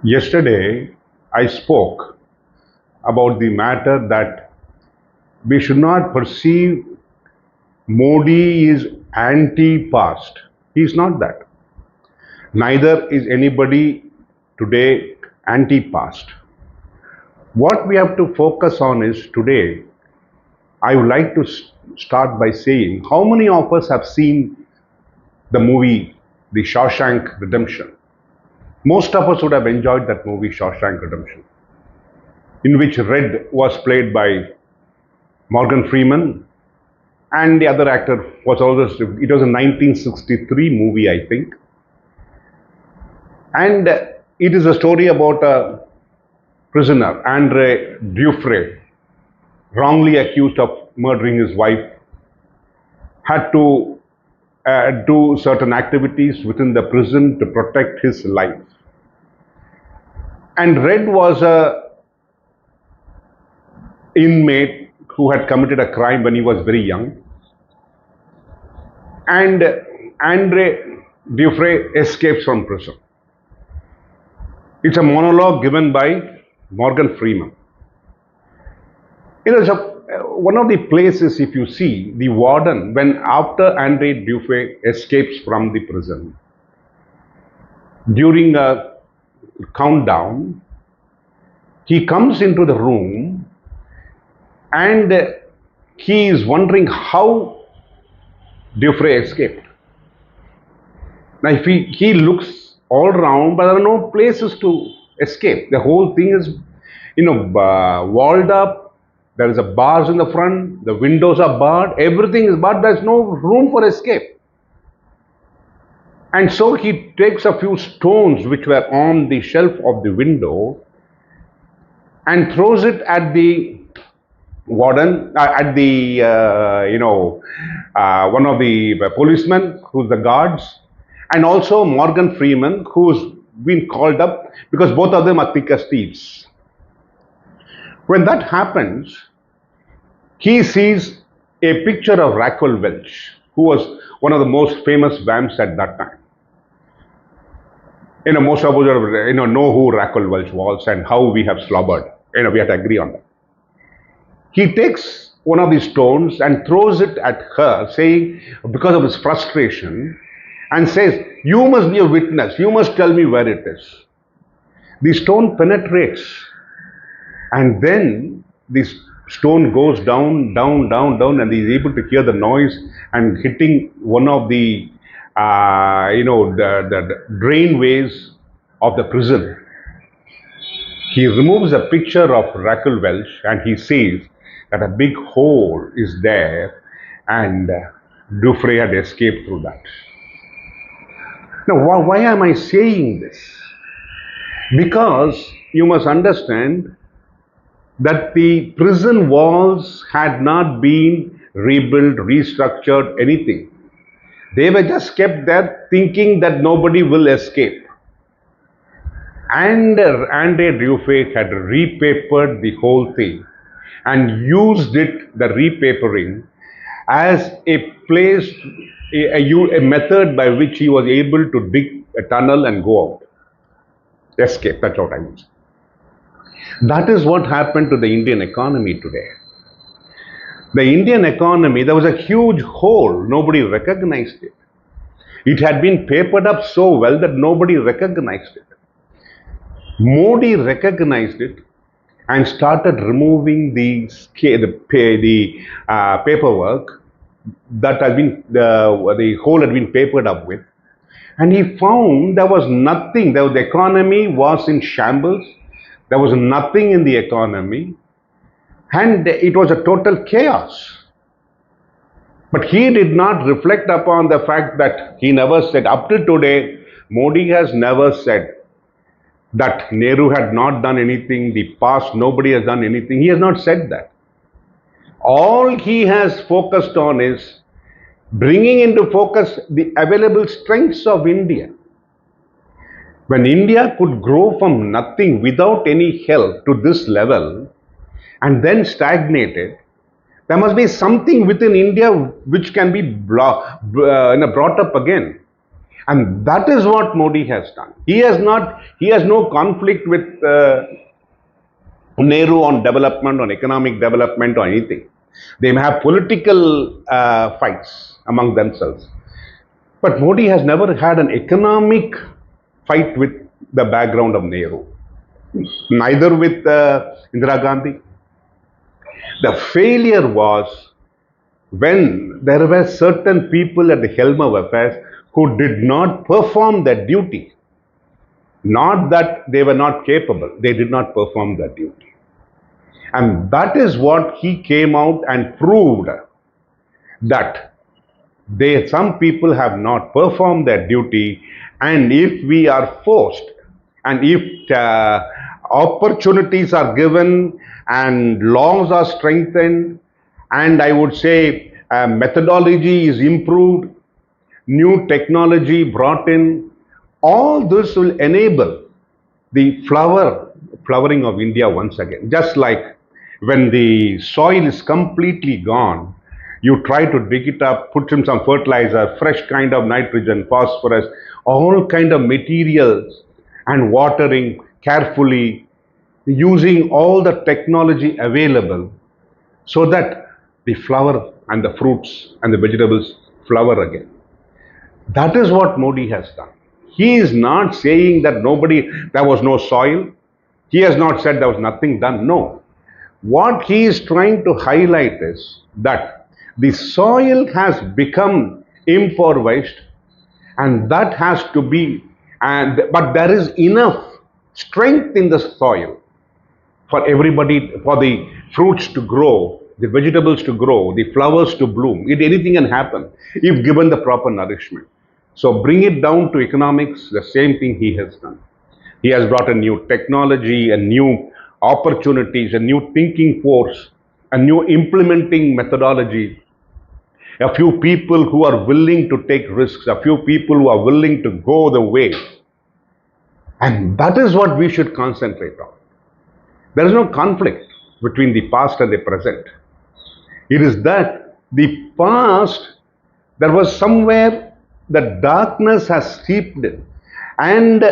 Yesterday, I spoke about the matter that we should not perceive Modi is anti-past. He is not that. Neither is anybody today anti-past. What we have to focus on is today, I would like to start by saying how many of us have seen the movie The Shawshank Redemption? Most of us would have enjoyed that movie Shawshank Redemption, in which Red was played by Morgan Freeman, and the other actor was always, it was a 1963 movie, I think. And it is a story about a prisoner, Andre Dufresne, wrongly accused of murdering his wife, had to do certain activities within the prison to protect his life. And Red was a inmate who had committed a crime when he was very young. And Andre Dufresne escapes from prison. It's a monologue given by Morgan Freeman. One of the places, if you see, the warden, when after Andre Dufresne escapes from the prison, during a countdown, he comes into the room and he is wondering how Dufresne escaped. Now, if he looks all around, but there are no places to escape. The whole thing is, walled up. There is a bars in the front. The windows are barred. Everything is barred. There is no room for escape. And so he takes a few stones which were on the shelf of the window and throws it at the warden, at the one of the policemen who's the guards, and also Morgan Freeman, who's been called up because both of them are thick as thieves. When that happens, he sees a picture of Raquel Welch, who was one of the most famous vamps at that time. Most of us know who Raquel Welch was and how we have slobbered. We have to agree on that. He takes one of these stones and throws it at her, saying, because of his frustration, and says, "You must be a witness. You must tell me where it is." The stone penetrates, and then this stone goes down, down, down, down, and he is able to hear the noise and hitting one of the, the drainways of the prison. He removes a picture of Raquel Welch and he says that a big hole is there and Dufresne had escaped through that. Now, why am I saying this? Because you must understand that the prison walls had not been rebuilt, restructured, anything. They were just kept there thinking that nobody will escape. And Andre Dufresne had repapered the whole thing and used it, the repapering, as a place, a method by which he was able to dig a tunnel and go out. Escape, that's what I mean. That is what happened to the Indian economy today. The Indian economy, there was a huge hole, nobody recognized it. It had been papered up so well that nobody recognized it. Modi recognized it and started removing the paperwork that had been, the hole had been papered up with. And he found there was nothing, the economy was in shambles, there was nothing in the economy, and it was a total chaos. But he did not reflect upon the fact that he never said, up till today, Modi has never said that Nehru had not done anything, the past nobody has done anything. He has not said that. All he has focused on is bringing into focus the available strengths of India. When India could grow from nothing without any help to this level and then stagnated, there must be something within India which can be brought up again. And that is what Modi has done. He has no conflict with Nehru on development, on economic development, or anything. They may have political fights among themselves. But Modi has never had an economic fight with the background of Nehru, neither with Indira Gandhi. The failure was when there were certain people at the helm of affairs who did not perform their duty. Not that they were not capable, they did not perform their duty. And that is what he came out and proved, that some people have not performed their duty, and if we are forced, and if opportunities are given and laws are strengthened, and I would say methodology is improved, new technology brought in, all this will enable the flowering of India once again. Just like when the soil is completely gone, you try to dig it up, put in some fertilizer, fresh kind of nitrogen, phosphorus, all kind of materials, and watering carefully, using all the technology available, so that the flower and the fruits and the vegetables flower again. That is what Modi has done. He is not saying that there was no soil. He has not said there was nothing done. No. What he is trying to highlight is that the soil has become impoverished, and that has to be, but there is enough strength in the soil for everybody, for the fruits to grow, the vegetables to grow, the flowers to bloom. Anything can happen if given the proper nourishment. So bring it down to economics, the same thing he has done. He has brought a new technology, a new opportunities, a new thinking force, a new implementing methodology, a few people who are willing to take risks, a few people who are willing to go the way. And that is what we should concentrate on. There is no conflict between the past and the present. It is that the past, there was somewhere the darkness has seeped in, and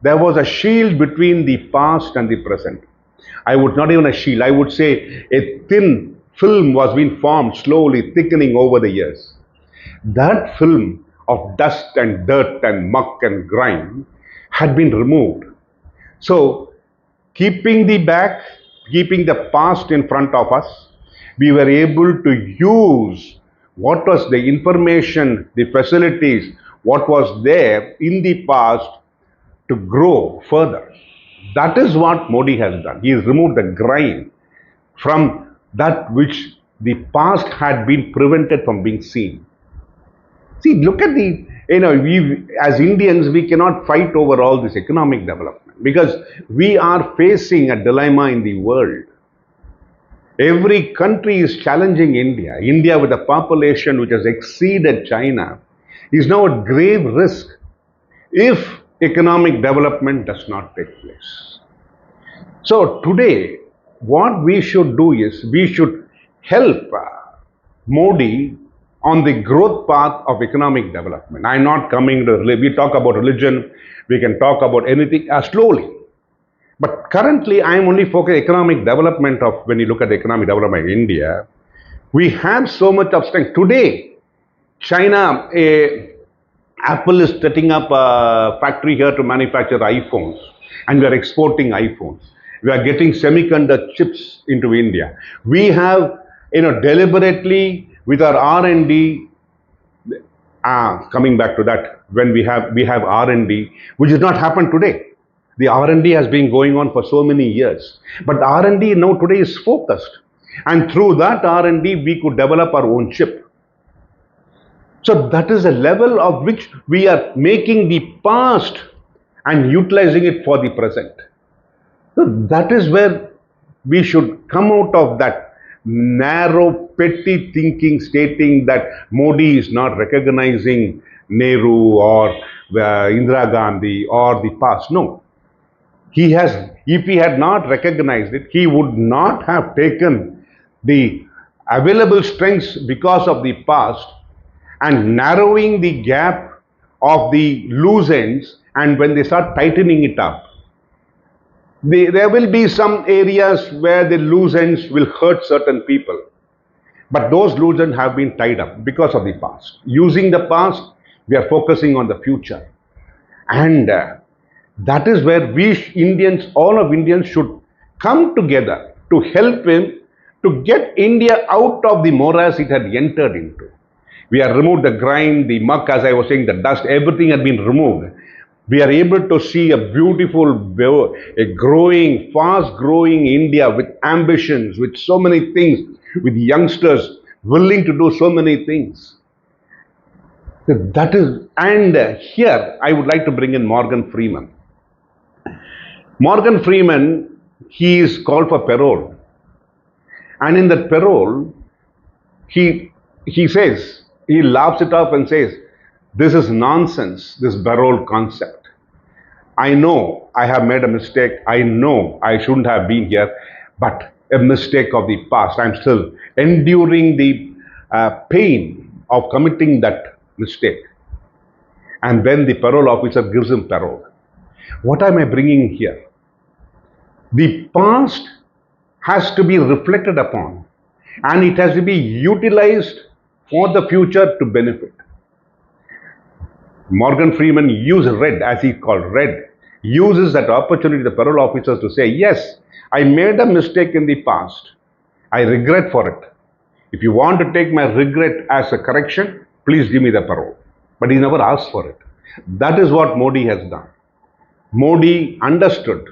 there was a shield between the past and the present. I would not even a shield, I would say a thin film was being formed, slowly thickening over the years. That film of dust and dirt and muck and grime had been removed. So, keeping the past in front of us, we were able to use what was the information, the facilities, what was there in the past to grow further. That is what Modi has done. He has removed the grime from that which the past had been prevented from being seen. See, look at we as Indians, we cannot fight over all this economic development because we are facing a dilemma in the world. Every country is challenging India. India, with a population which has exceeded China, is now at grave risk if economic development does not take place. So today, what we should do is we should help Modi on the growth path of economic development. I'm not coming to, we talk about religion, we can talk about anything slowly. But currently, I am only focused on economic development of, when you look at the economic development of India, we have so much of strength. Today, China, Apple is setting up a factory here to manufacture iPhones, and we are exporting iPhones. We are getting semiconductor chips into India. We have, deliberately with our R&D, coming back to that, when we have R&D, which has not happened today. The R&D has been going on for so many years. But R&D now today is focused. And through that R&D, we could develop our own chip. So that is a level of which we are making the past and utilizing it for the present. So that is where we should come out of that narrow, petty thinking, stating that Modi is not recognizing Nehru or Indira Gandhi or the past. No. If he had not recognized it, he would not have taken the available strengths because of the past and narrowing the gap of the loose ends, and when they start tightening it up, there will be some areas where the loose ends will hurt certain people. But those loose ends have been tied up because of the past. Using the past, we are focusing on the future. And that is where we Indians, all of Indians, should come together to help him to get India out of the morass it had entered into. We have removed the grime, the muck, as I was saying, the dust, everything had been removed. We are able to see a beautiful, a growing, fast growing India with ambitions, with so many things, with youngsters willing to do so many things. That is, and here I would like to bring in Morgan Freeman. Morgan Freeman, he is called for parole. And in that parole, he says, he laughs it off and says, this is nonsense, this parole concept. I know I have made a mistake. I know I shouldn't have been here, but a mistake of the past. I'm still enduring the pain of committing that mistake. And then the parole officer gives him parole. What am I bringing here? The past has to be reflected upon, and it has to be utilized for the future to benefit. Morgan Freeman used Red, as he called Red, uses that opportunity, the parole officers, to say, yes, I made a mistake in the past. I regret for it. If you want to take my regret as a correction, please give me the parole. But he never asked for it. That is what Modi has done. Modi understood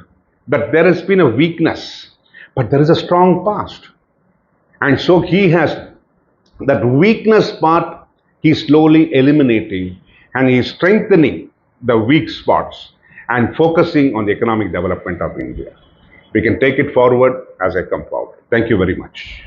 that there has been a weakness, but there is a strong past. And so he has that weakness part, he's slowly eliminating, and he's strengthening the weak spots and focusing on the economic development of India. We can take it forward as I come forward. Thank you very much.